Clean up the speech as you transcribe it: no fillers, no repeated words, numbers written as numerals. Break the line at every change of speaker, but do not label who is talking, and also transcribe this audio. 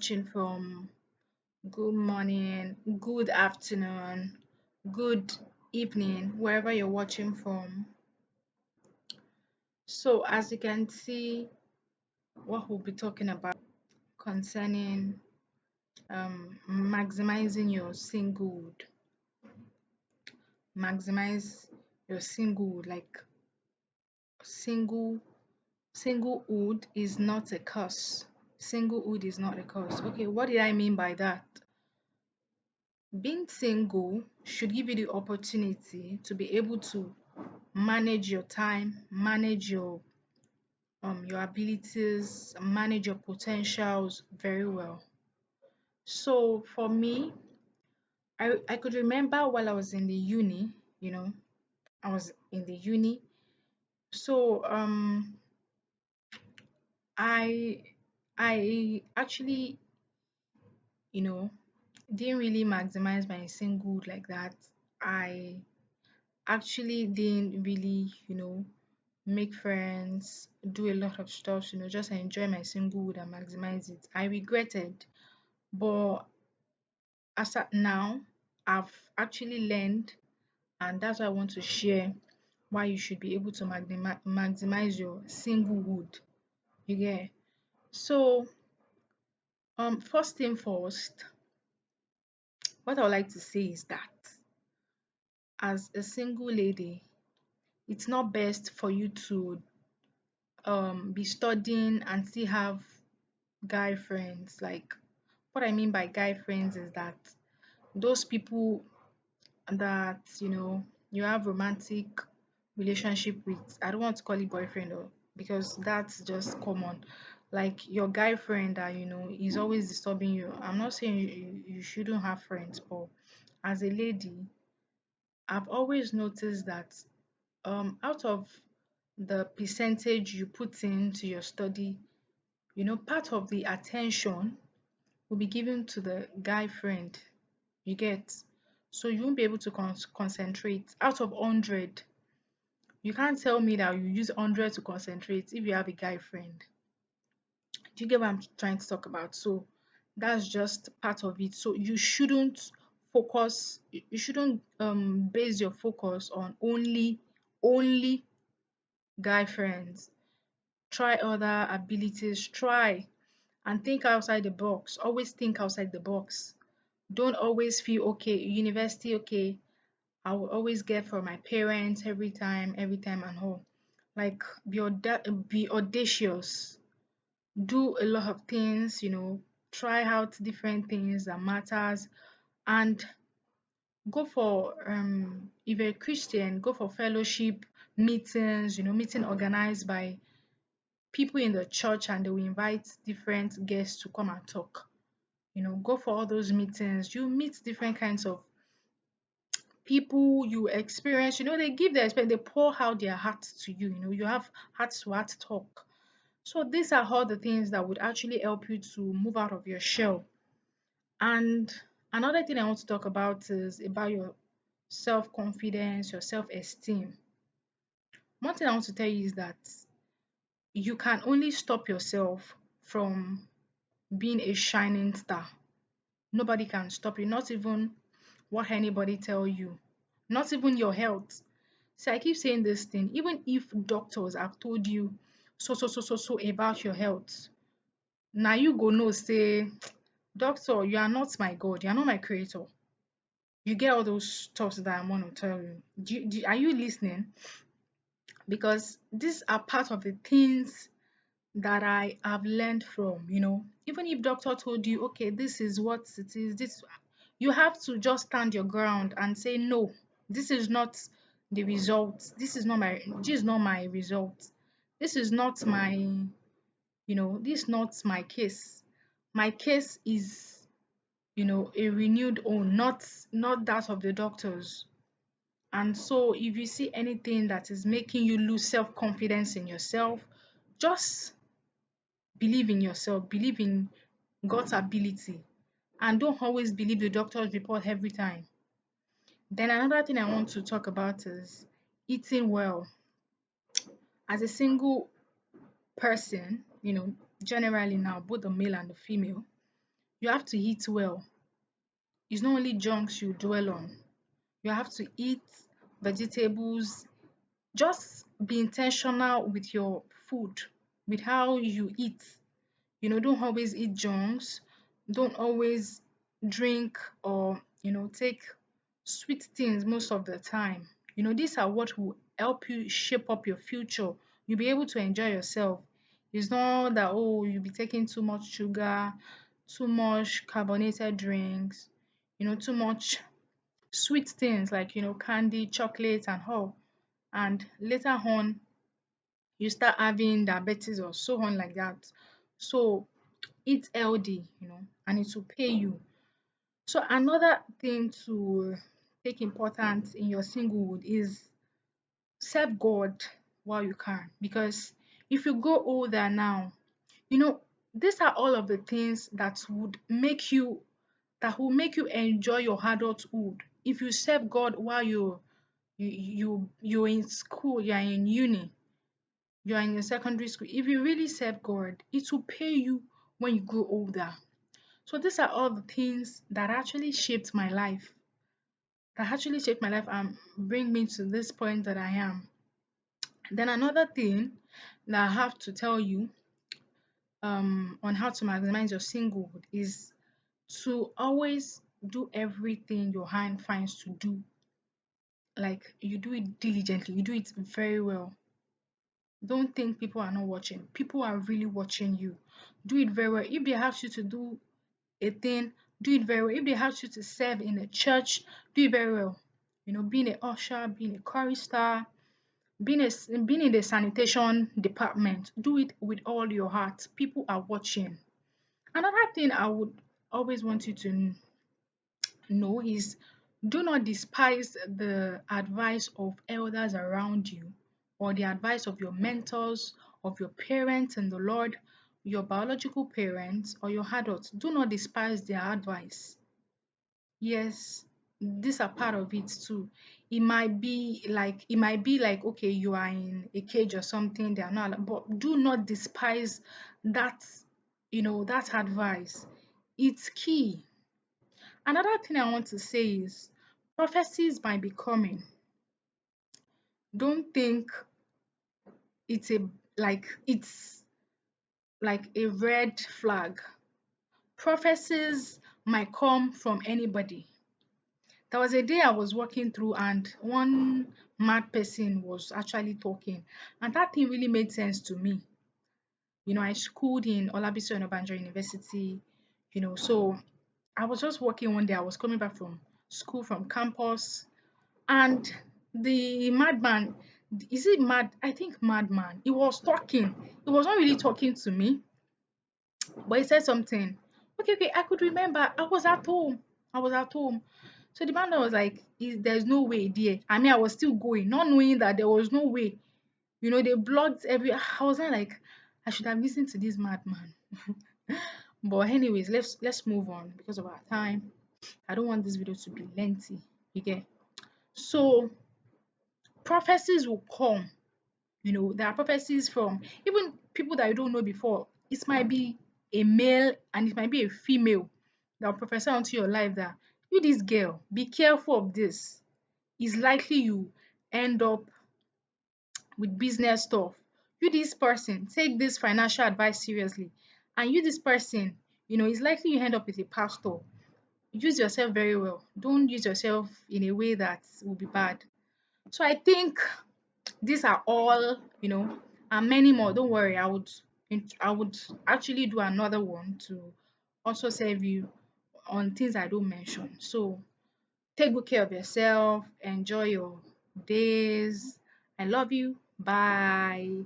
watching from, good morning, good afternoon, good evening, wherever you're watching from. So, as you can see, what we'll be talking about concerning maximizing your singlehood. Maximize your singlehood. Like single singlehood is not a curse. Singlehood is not a curse. Okay, what did I mean by that? Being single should give you the opportunity to be able to manage your time, manage your abilities, manage your potentials very well. So for me, I could remember while I was in the uni, you know, I was in the uni. So I I actually, you know, didn't really maximize my singlehood like that. I actually didn't really, make friends, do a lot of stuff, just enjoy my singlehood and maximize it. I regretted, but as at now, I've actually learned, and that's why I want to share why you should be able to maximize your singlehood. You get? So, first thing first, what I would like to say is that as a single lady, it's not best for you to be studying and still have guy friends. Like, what I mean by guy friends is that those people that you have romantic relationship with. I don't want to call it boyfriend or because that's just common. Like your guy friend that is always disturbing you. I'm not saying you shouldn't have friends, but as a lady, I've always noticed that out of the percentage you put into your study, part of the attention will be given to the guy friend. You get? So you won't be able to concentrate. Out of 100, you can't tell me that you use 100 to concentrate if you have a guy friend. Do you get what I'm trying to talk about? So that's just part of it. So you shouldn't you shouldn't base your focus on only guy friends. Try other abilities, try and think outside the box. Always think outside the box. Don't always feel okay, university, okay, I will always get from my parents every time and all. Like be audacious, do a lot of things, try out different things that matters, and go for if you're a Christian, go for fellowship meetings, meeting organized by people in the church, and they will invite different guests to come and talk. Go for all those meetings. You meet different kinds of people, you experience, they give their experience, they pour out their heart to you, you have heart to heart talk. So these are all the things that would actually help you to move out of your shell. And another thing I want to talk about is about your self-confidence, your self-esteem. One thing I want to tell you is that you can only stop yourself from being a shining star. Nobody can stop you, not even what anybody tell you, not even your health. See, I keep saying this thing, even if doctors have told you so about your health, now you go know say, doctor, you are not my God, you are not my creator. You get all those thoughts that I want to tell you. Are you listening? Because these are part of the things that I have learned from, even if doctor told you, okay, this is what it is, this, you have to just stand your ground and say, no, this is not the result. This is not my result. This is not my, this is not my case. My case is, a renewed own, not that of the doctors. And so if you see anything that is making you lose self-confidence in yourself, just believe in yourself, believe in God's ability, and don't always believe the doctor's report every time. Then another thing I want to talk about is eating well. As a single person, generally now, both the male and the female, You have to eat well. It's not only junks you dwell on. You have to eat vegetables. Just be intentional with your food, with how you eat. Don't always eat junks. Don't always drink or, take sweet things most of the time. These are what will help you shape up your future. You'll be able to enjoy yourself. It's not that, oh, you'll be taking too much sugar, too much carbonated drinks, too much sweet things like, candy, chocolate, and all. And later on, you start having diabetes or so on like that. So eat healthy, and it will pay you. So another thing to take important in your singlehood is serve God while you can. Because if you go older now, you know, these are all of the things that will make you enjoy your adulthood. If you serve God while you're in school, you're in uni, you're in your secondary school, if you really serve God, it will pay you when you grow older. So these are all the things that actually shaped my life and bring me to this point that I am. Then another thing that I have to tell you on how to maximize your singlehood is to always do everything your hand finds to do. Like you do it diligently, you do it very well. Don't think people are not watching. People are really watching you. Do it very well. If they ask you to do a thing, do it very well. If they ask you to serve in a church, do it very well. Being a usher, being a chorister, being in the sanitation department, do it with all your heart. People are watching. Another thing I would always want you to know is do not despise the advice of elders around you or the advice of your mentors, of your parents in the Lord, your biological parents, or your adults. Do not despise their advice. Yes, these are part of it too. It might be like okay, you are in a cage or something, they are not but do not despise that, that advice. It's key. Another thing I want to say is prophecies might be coming. Don't think it's like a red flag. Prophecies might come from anybody. There was a day I was walking through and one mad person was actually talking, and that thing really made sense to me. I schooled in Olabisi Onabanjo University, so I was just walking one day. I was coming back from school from campus, and the madman, is it mad? I think madman. He was talking. He was not really talking to me, but he said something. Okay, okay, I could remember. I was at home. I was at home. So the man was like, there's no way there. I mean, I was still going, not knowing that there was no way. They blocked every. I was not like, I should have listened to this madman. But anyways, let's move on because of our time. I don't want this video to be lengthy. You get. So prophecies will come. There are prophecies from even people that you don't know before. It might be a male and it might be a female that will prophesy onto your life that you, this girl, be careful of this. It's likely you end up with business stuff. You, this person, take this financial advice seriously. And you, this person, it's likely you end up with a pastor. Use yourself very well. Don't use yourself in a way that will be bad. So I think these are all, and many more. Don't worry, I would actually do another one to also serve you on things I don't mention. So take good care of yourself, enjoy your days. I love you. Bye.